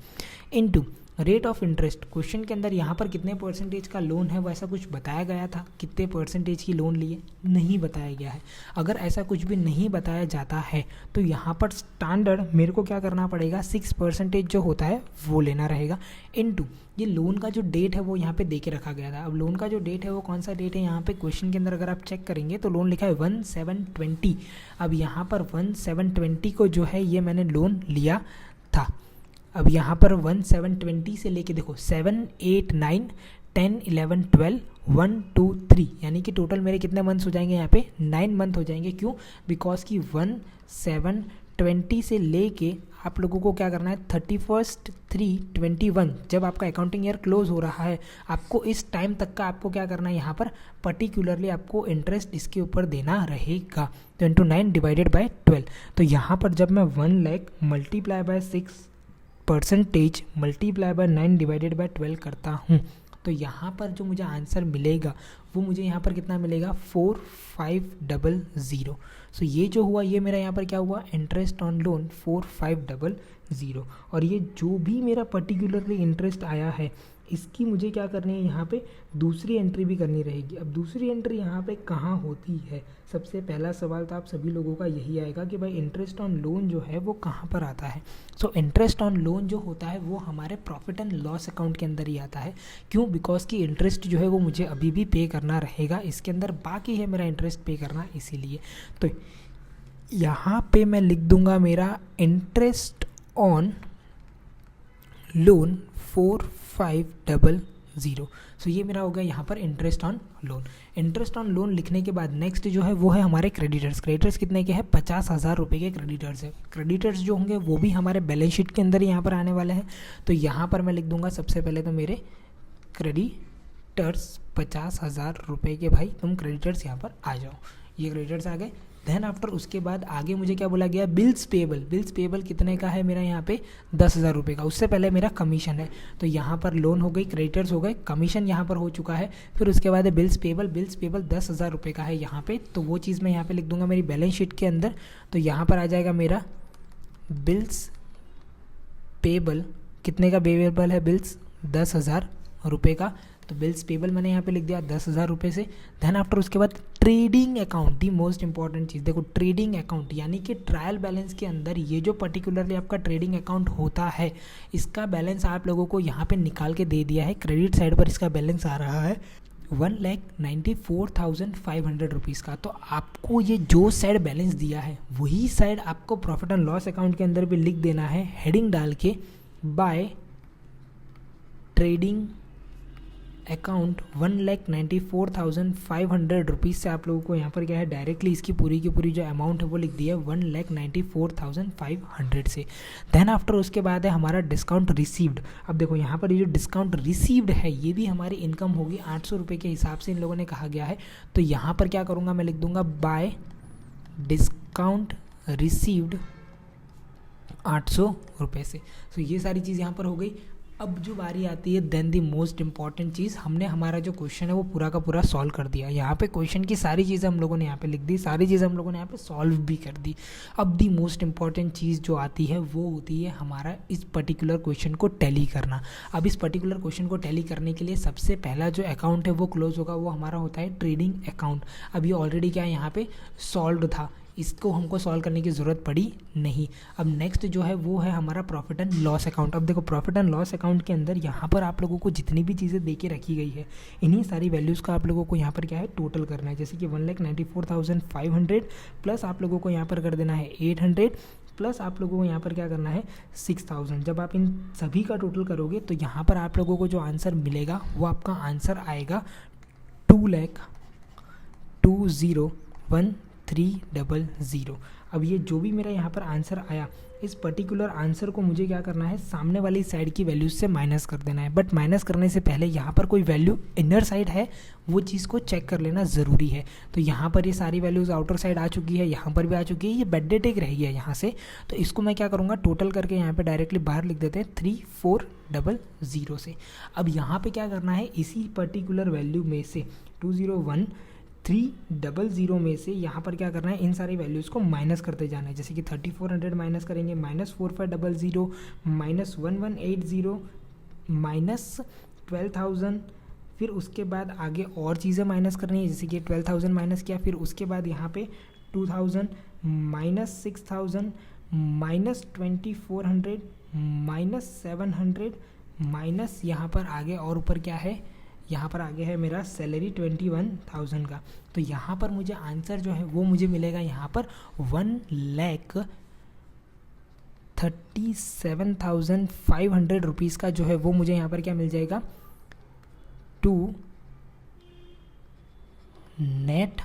A: into rate of interest. Question के अंदर यहाँ पर कितने परसेंटेज का लोन है वो ऐसा कुछ बताया गया था, कितने परसेंटेज की लोन लिए नहीं बताया गया है। अगर ऐसा कुछ भी नहीं बताया जाता है तो यहाँ पर स्टैंडर्ड मेरे को क्या करना पड़ेगा, 6% जो होता है वो लेना रहेगा, इनटू ये लोन का जो डेट है वो यहाँ पे दे के रखा गया था। अब लोन का जो डेट है वो कौन सा डेट है, यहाँ पे क्वेश्चन के अंदर अगर आप चेक करेंगे तो लोन लिखा है 1/7/20। अब यहाँ पर 1/7/20 को जो है ये मैंने लोन लिया था। अब यहाँ पर 1/7/20 से लेके देखो 7, 8, 9, 10, 11, 12, 1, 2, 3, यानी कि टोटल मेरे कितने मंथ्स हो जाएंगे यहाँ पे 9 मंथ हो जाएंगे। क्यों, बिकॉज कि 1/7/20 से लेके आप लोगों को क्या करना है 31/3/21, जब आपका अकाउंटिंग ईयर क्लोज हो रहा है, आपको इस टाइम तक का आपको क्या करना है यहाँ पर पर्टिकुलरली आपको इंटरेस्ट इसके ऊपर देना रहेगा। तो इंटू 9 डिवाइडेड बाय 12। तो यहाँ पर जब मैं 1 lakh multiply by 6% multiply by 9 divided by 12 करता हूँ, तो यहाँ पर जो मुझे आंसर मिलेगा वो मुझे यहाँ पर कितना मिलेगा 4500। सो ये जो हुआ ये मेरा यहाँ पर क्या हुआ, इंटरेस्ट ऑन लोन 4500। और ये जो भी मेरा पर्टिकुलरली इंटरेस्ट आया है इसकी मुझे क्या करनी है, यहाँ पे दूसरी एंट्री भी करनी रहेगी। अब दूसरी एंट्री यहाँ पे कहाँ होती है, सबसे पहला सवाल तो आप सभी लोगों का यही आएगा कि भाई इंटरेस्ट ऑन लोन जो है वो कहाँ पर आता है। सो इंटरेस्ट ऑन लोन जो होता है वो हमारे प्रॉफिट एंड लॉस अकाउंट के अंदर ही आता है। क्यों, बिकॉज कि इंटरेस्ट जो है वो मुझे अभी भी पे करना रहेगा, इसके अंदर बाकी है मेरा इंटरेस्ट पे करना, इसीलिए। तो यहाँ पे मैं लिख दूंगा मेरा इंटरेस्ट ऑन लोन 4500। सो ये मेरा हो गया यहाँ पर interest on loan. Interest on loan लिखने के बाद नेक्स्ट जो है वो है हमारे क्रेडिटर्स। क्रेडिटर्स कितने के हैं, 50,000 रुपये के क्रेडिटर्स है। क्रेडिटर्स जो होंगे वो भी हमारे बैलेंस शीट के अंदर यहाँ पर आने वाले हैं। तो यहाँ पर मैं लिख दूंगा सबसे पहले तो मेरे क्रेडिटर्स 50,000 रुपये के, भाई तुम क्रेडिटर्स यहाँ पर आ जाओ, ये क्रेडिटर्स आ गए। देन आफ्टर उसके बाद आगे मुझे क्या बोला गया, बिल्स पेबल। बिल्स पेबल कितने का है मेरा यहाँ पे 10,000 रुपये का, उससे पहले मेरा कमीशन है। तो यहाँ पर लोन हो गई, क्रेडिटर्स हो गए, कमीशन यहाँ पर हो चुका है। फिर उसके बाद है बिल्स पेबल। बिल्स पेबल 10,000 रुपये का है यहाँ पे, तो वो चीज़ मैं यहाँ पे लिख दूंगा मेरी बैलेंस शीट के अंदर। तो यहाँ पर आ जाएगा मेरा बिल्स पेबल, कितने का पेबल है बिल्स, 10,000 रुपये का। तो बिल्स पेबल मैंने यहाँ पे लिख दिया 10,000 रुपये से। देन आफ्टर उसके बाद trading account, the most important चीज़, देखो ट्रेडिंग अकाउंट यानी कि ट्रायल बैलेंस के अंदर ये जो पर्टिकुलरली आपका ट्रेडिंग अकाउंट होता है इसका बैलेंस आप लोगों को यहाँ पे निकाल के दे दिया है। क्रेडिट साइड पर इसका बैलेंस आ रहा है 1,94,500 रुपीज़ का। तो आपको ये जो साइड बैलेंस दिया है वही साइड आपको प्रॉफिट एंड लॉस अकाउंट के अंदर भी लिख देना है, हेडिंग डाल के बाय ट्रेडिंग अकाउंट 1,94,500 रुपीज़ से आप लोगों को यहाँ पर क्या है डायरेक्टली इसकी पूरी की पूरी जो अमाउंट है वो लिख दिया है 1,94,500 से। देन आफ्टर उसके बाद है हमारा डिस्काउंट रिसीव्ड। अब देखो यहाँ पर ये जो डिस्काउंट रिसीव्ड है ये भी हमारी इनकम होगी 800 रुपये के हिसाब से इन लोगों ने कहा गया है। तो यहाँ पर क्या करूँगा, मैं लिख दूंगा बाय डिस्काउंट रिसीव्ड 800 रुपये से। तो ये सारी चीज़ यहाँ पर हो गई। अब जो बारी आती है देन दी मोस्ट इंपॉर्टेंट चीज़, हमने हमारा जो क्वेश्चन है वो पूरा का पूरा सॉल्व कर दिया। यहाँ पे क्वेश्चन की सारी चीज़ें हम लोगों ने यहाँ पे लिख दी, सारी चीज़ें हम लोगों ने यहाँ पे सॉल्व भी कर दी। अब दी मोस्ट इंपॉर्टेंट चीज़ जो आती है वो होती है हमारा इस पर्टिकुलर क्वेश्चन को टैली करना। अब इस पर्टिकुलर क्वेश्चन को टैली करने के लिए सबसे पहला जो अकाउंट है वो क्लोज होगा, वो हमारा होता है ट्रेडिंग अकाउंट। अब ये ऑलरेडी क्या है यहाँ पे सॉल्व था, इसको हमको सॉल्व करने की ज़रूरत पड़ी नहीं। अब नेक्स्ट जो है वो है हमारा प्रॉफिट एंड लॉस अकाउंट। अब देखो प्रॉफिट एंड लॉस अकाउंट के अंदर यहाँ पर आप लोगों को जितनी भी चीज़ें दे के रखी गई है, इन्हीं सारी वैल्यूज़ का आप लोगों को यहाँ पर क्या है टोटल करना है। जैसे कि 1,94,500 प्लस आप लोगों को यहाँ पर कर देना है 800 प्लस आप लोगों को यहाँ पर क्या करना है 6,000। जब आप इन सभी का टोटल करोगे तो यहाँ पर आप लोगों को जो आंसर मिलेगा वो आपका आंसर आएगा 2,20,1300। अब ये जो भी मेरा यहाँ पर आंसर आया, इस पर्टिकुलर आंसर को मुझे क्या करना है सामने वाली साइड की वैल्यूज से माइनस कर देना है। बट माइनस करने से पहले यहाँ पर कोई वैल्यू इनर साइड है वो चीज़ को चेक कर लेना ज़रूरी है। तो यहाँ पर ये सारी वैल्यूज़ आउटर साइड आ चुकी है, यहाँ पर भी आ चुकी है, ये बेडेड टेक रह गया यहाँ से। तो इसको मैं क्या करूँगा टोटल करके यहाँ पर डायरेक्टली बाहर लिख देते हैं 3,400 से। अब यहाँ पर क्या करना है इसी पर्टिकुलर वैल्यू में से 2,01,300 में से यहाँ पर क्या करना है इन सारी वैल्यूज़ को माइनस करते जाना है। जैसे कि 3,400 माइनस करेंगे, -4,500, -1,180, -12,000। फिर उसके बाद आगे और चीज़ें माइनस करनी है, जैसे कि 12,000 माइनस किया, फिर उसके बाद यहाँ पे 2,000, -6,000, -2,400, -700, माइनस यहाँ पर आगे और ऊपर क्या है, यहाँ पर आगे है मेरा सैलरी 21,000 का। तो यहाँ पर मुझे आंसर जो है वो मुझे मिलेगा यहाँ पर 1,37,500 रुपीज़ का जो है वो मुझे यहाँ पर क्या मिल जाएगा टू नेट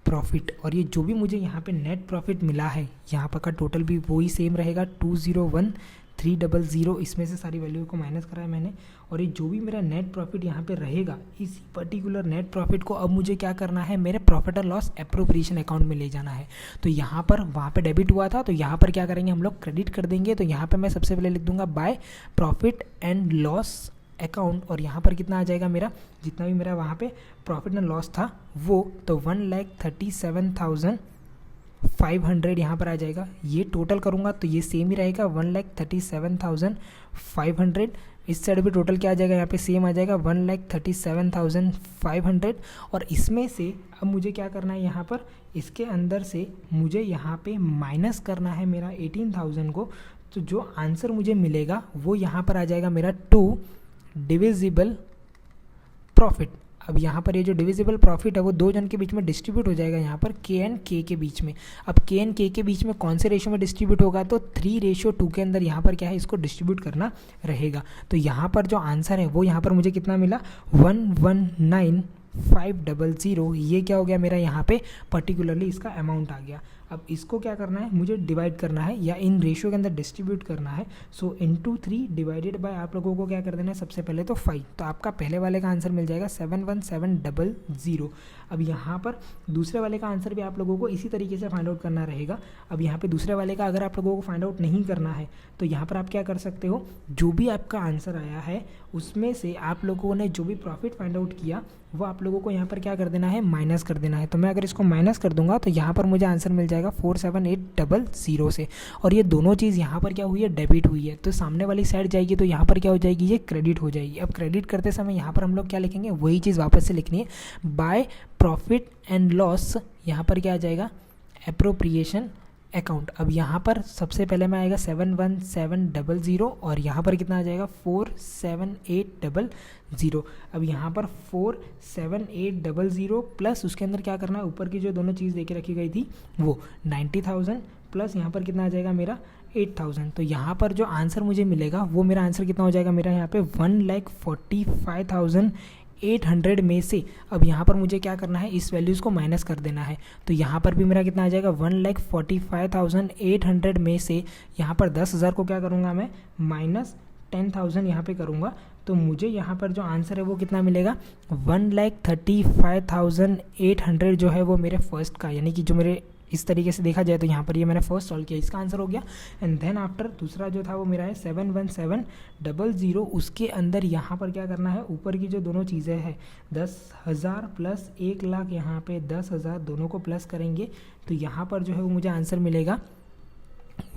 A: प्रॉफिट। और ये जो भी मुझे यहाँ पे नेट प्रॉफिट मिला है यहाँ पर का टोटल भी वही सेम रहेगा 2,01,300। इसमें से सारी वैल्यू को माइनस करा है मैंने। और ये जो भी मेरा नेट प्रॉफिट यहाँ पे रहेगा, इसी पर्टिकुलर नेट प्रॉफिट को अब मुझे क्या करना है मेरे profit and loss appropriation account में ले जाना है। तो यहाँ पर वहाँ पे डेबिट हुआ था तो यहाँ पर क्या करेंगे हम लोग क्रेडिट कर देंगे। तो यहाँ पे मैं सबसे पहले लिख दूंगा by profit and loss account, और यहाँ पर कितना आ जाएगा मेरा जितना भी मेरा वहाँ पे प्रॉफिट एंड लॉस था वो, तो 1,37,500 यहाँ पर आ जाएगा। ये टोटल करूँगा तो ये सेम ही रहेगा 1,37,500। इस साइड भी टोटल क्या आ जाएगा यहाँ पे सेम आ जाएगा 1,37,500। और इसमें से अब मुझे क्या करना है यहाँ पर इसके अंदर से मुझे यहाँ पे माइनस करना है मेरा 18,000 को। तो जो आंसर मुझे मिलेगा वो यहाँ पर आ जाएगा मेरा 2 डिविजिबल प्रॉफिट। अब यहाँ पर ये जो डिविजिबल प्रॉफिट है वो दो जन के बीच में डिस्ट्रीब्यूट हो जाएगा यहाँ पर के एंड के के बीच में। अब के एंड के बीच में कौन से रेशो में डिस्ट्रीब्यूट होगा, तो 3:2 के अंदर यहाँ पर क्या है इसको डिस्ट्रीब्यूट करना रहेगा। तो यहाँ पर जो आंसर है वो यहाँ पर मुझे कितना मिला 119,500। ये क्या हो गया मेरा यहाँ पे पर्टिकुलरली इसका अमाउंट आ गया। अब इसको क्या करना है मुझे डिवाइड करना है या इन रेशियो के अंदर डिस्ट्रीब्यूट करना है। सो इंटू 3 डिवाइडेड बाय आप लोगों को क्या कर देना है सबसे पहले तो 5। तो आपका पहले वाले का आंसर मिल जाएगा 71700। अब यहाँ पर दूसरे वाले का आंसर भी आप लोगों को इसी तरीके से फाइंड आउट करना रहेगा। अब यहाँ पे दूसरे वाले का अगर आप लोगों को फाइंड आउट नहीं करना है तो यहाँ पर आप क्या कर सकते हो, जो भी आपका आंसर आया है उसमें से आप लोगों ने जो भी प्रॉफिट फाइंड आउट किया वो आप लोगों को यहाँ पर क्या कर देना है माइनस कर देना है। तो मैं अगर इसको माइनस कर दूंगा तो यहाँ पर मुझे आंसर मिल जाएगा 47,800 से। और ये दोनों चीज़ यहाँ पर क्या हुई है डेबिट हुई है, तो सामने वाली साइड जाएगी तो यहाँ पर क्या हो जाएगी ये क्रेडिट हो जाएगी। अब क्रेडिट करते समय यहाँ पर हम लोग क्या लिखेंगे वही चीज़ वापस से लिखनी है बाय प्रॉफिट एंड लॉस। यहाँ पर क्या आ जाएगा एप्रोप्रिएशन अकाउंट। अब यहाँ पर सबसे पहले में आएगा 71700 और यहाँ पर कितना आ जाएगा 47800। अब यहाँ पर 47800 प्लस उसके अंदर क्या करना है ऊपर की जो दोनों चीज़ देके रखी गई थी वो 90,000 प्लस यहाँ पर कितना आ जाएगा मेरा 8,000। तो यहाँ पर जो आंसर मुझे मिलेगा वो मेरा आंसर कितना हो जाएगा मेरा यहाँ पे 1,45,800 में से। अब यहाँ पर मुझे क्या करना है इस वैल्यूज़ को माइनस कर देना है। तो यहाँ पर भी मेरा कितना आ जाएगा 1,45,800 में से यहाँ पर 10,000 को क्या करूँगा मैं माइनस 10,000 यहाँ पे करूँगा। तो मुझे यहाँ पर जो आंसर है वो कितना मिलेगा 1,35,800 जो है वो मेरे फर्स्ट का यानी कि जो मेरे इस तरीके से देखा जाए तो यहाँ पर ये मैंने फर्स्ट सॉल्व किया, इसका आंसर हो गया। एंड देन आफ्टर दूसरा जो था वो मेरा है 71700, उसके अंदर यहाँ पर क्या करना है, ऊपर की जो दोनों चीज़ें हैं 10,000 प्लस 1,00,000, यहाँ पे 10,000 दोनों को प्लस करेंगे तो यहाँ पर जो है वो मुझे आंसर मिलेगा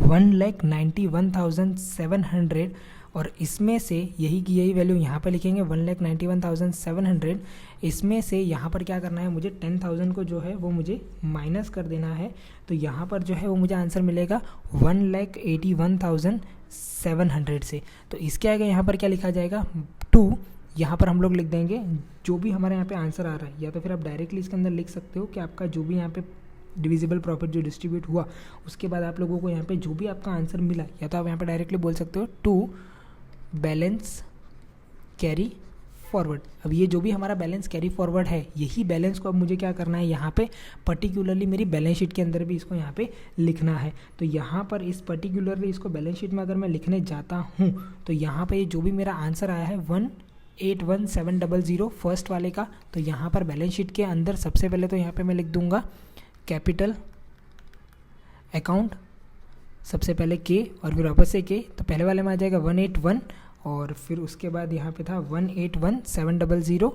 A: 1,91,700। और इसमें से यही की यही वैल्यू यहाँ पे लिखेंगे 1,91,700। इसमें से यहाँ पर क्या करना है, मुझे 10,000 को जो है वो मुझे माइनस कर देना है। तो यहाँ पर जो है वो मुझे आंसर मिलेगा 1,81,700 से। तो इसके आगे यहाँ पर क्या लिखा जाएगा 2, यहाँ पर हम लोग लिख देंगे जो भी हमारे यहाँ पे आंसर आ रहा है, या तो फिर आप डायरेक्टली इसके अंदर लिख सकते हो कि आपका जो भी यहाँ पे डिविजिबल प्रॉफिट जो डिस्ट्रीब्यूट हुआ उसके बाद आप लोगों को यहाँ पे जो भी आपका आंसर मिला, या तो आप यहाँ पे डायरेक्टली बोल सकते हो 2 बैलेंस कैरी फॉरवर्ड। अब ये जो भी हमारा बैलेंस कैरी फॉरवर्ड है, यही बैलेंस को अब मुझे क्या करना है, यहाँ पे पर्टिकुलरली मेरी बैलेंस शीट के अंदर भी इसको यहाँ पे लिखना है। तो यहाँ पर इस पर्टिकुलरली इसको बैलेंस शीट में अगर मैं लिखने जाता हूँ तो यहाँ पे जो भी मेरा आंसर आया है 1,81,700 फर्स्ट वाले का, तो यहाँ पर बैलेंस शीट के अंदर सबसे पहले तो यहाँ पे मैं लिख दूंगा कैपिटल अकाउंट, सबसे पहले के और फिर वापस से के, तो पहले वाले में आ जाएगा 181 और फिर उसके बाद यहाँ पे था 181,700।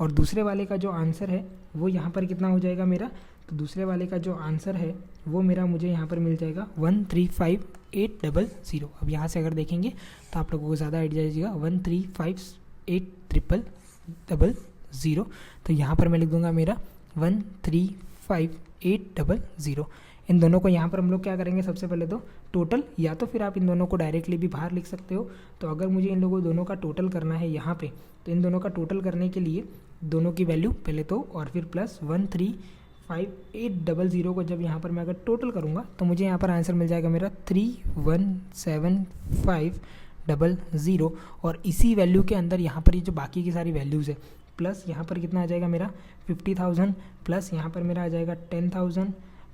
A: और दूसरे वाले का जो आंसर है वो यहाँ पर कितना हो जाएगा मेरा, तो दूसरे वाले का जो आंसर है वो मेरा मुझे यहाँ पर मिल जाएगा 135,800। अब यहाँ से अगर देखेंगे तो आप लोगों को ज़्यादा आइडिया जाएगा 135,800। तो यहाँ पर मैं लिख दूँगा मेरा 135,800। इन दोनों को यहाँ पर हम लोग क्या करेंगे, सबसे पहले तो टोटल, या तो फिर आप इन दोनों को डायरेक्टली भी बाहर लिख सकते हो। तो अगर मुझे इन लोगों दोनों का टोटल करना है यहाँ पे, तो इन दोनों का टोटल करने के लिए दोनों की वैल्यू पहले तो और फिर प्लस 135,800 को जब यहाँ पर मैं अगर टोटल करूँगा तो मुझे यहाँ पर आंसर मिल जाएगा मेरा 31,7500। और इसी वैल्यू के अंदर यहाँ पर ये जो बाकी की सारी वैल्यूज़ है, प्लस यहाँ पर कितना आ जाएगा मेरा 50,000, प्लस यहाँ पर मेरा आ जाएगा 10,000,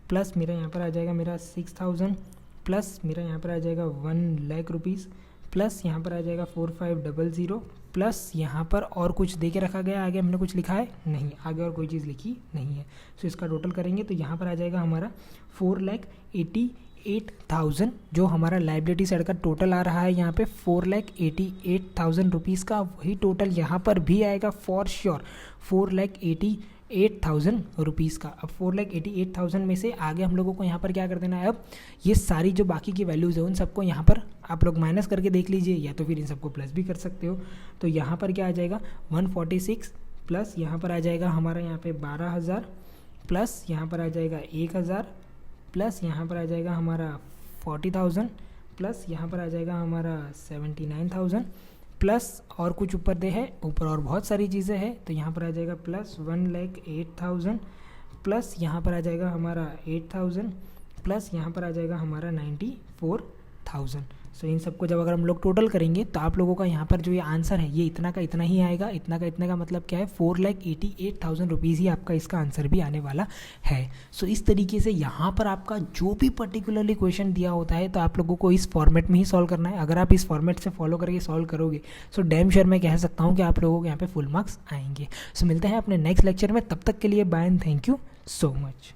A: प्लस मेरा यहाँ पर आ जाएगा मेरा 6,000, प्लस मेरा यहाँ पर आ जाएगा 1,00,000 रुपीज़, प्लस यहाँ पर आ जाएगा 4,500, प्लस यहाँ पर और कुछ दे के रखा गया, आगे हमने कुछ लिखा है नहीं, आगे और कोई चीज़ लिखी नहीं है। सो इसका टोटल करेंगे तो यहाँ पर आ जाएगा हमारा 4,88,000, जो हमारा लाइबिलिटी साइड का टोटल आ रहा है यहाँ पे 4,88,000 रुपीज़ का, वही टोटल यहाँ पर भी आएगा फॉर श्योर 4,88,000 रुपीज़ का। अब 4,88,000 में से आगे हम लोगों को यहाँ पर क्या कर देना है, अब ये सारी जो बाकी की वैल्यूज़ है उन सबको यहाँ पर आप लोग माइनस करके देख लीजिए, या तो फिर इन सबको प्लस भी कर सकते हो। तो यहाँ पर क्या आ जाएगा 146, प्लस यहाँ पर आ जाएगा हमारा यहाँ पे 12,000, प्लस यहाँ पर आ जाएगा 1,000, प्लस यहाँ पर आ जाएगा हमारा 40,000, प्लस यहाँ पर आ जाएगा हमारा 79,000, प्लस और कुछ ऊपर दे है, ऊपर और बहुत सारी चीज़ें हैं, तो यहाँ पर आ जाएगा प्लस 1,08,000, प्लस यहाँ पर आ जाएगा हमारा 8,000, प्लस यहाँ पर आ जाएगा हमारा 94,000। सो इन सबको जब अगर हम लोग टोटल करेंगे तो आप लोगों का यहाँ पर जो ये आंसर है ये इतना का इतना ही आएगा। इतना का इतने का मतलब क्या है, 4,88,000 रुपीज़ ही आपका इसका आंसर भी आने वाला है। सो इस तरीके से यहाँ पर आपका जो भी पर्टिकुलरली क्वेश्चन दिया होता है तो आप लोगों को इस फॉर्मेट में ही सॉल्व करना है। अगर आप इस फॉर्मेट से फॉलो करके सॉल्व करोगे सो डैम श्योर मैं कह सकता हूँ कि आप लोगों को यहाँ पे फुल मार्क्स आएंगे। सो मिलते हैं अपने नेक्स्ट लेक्चर में, तब तक के लिए bye and thank you so much.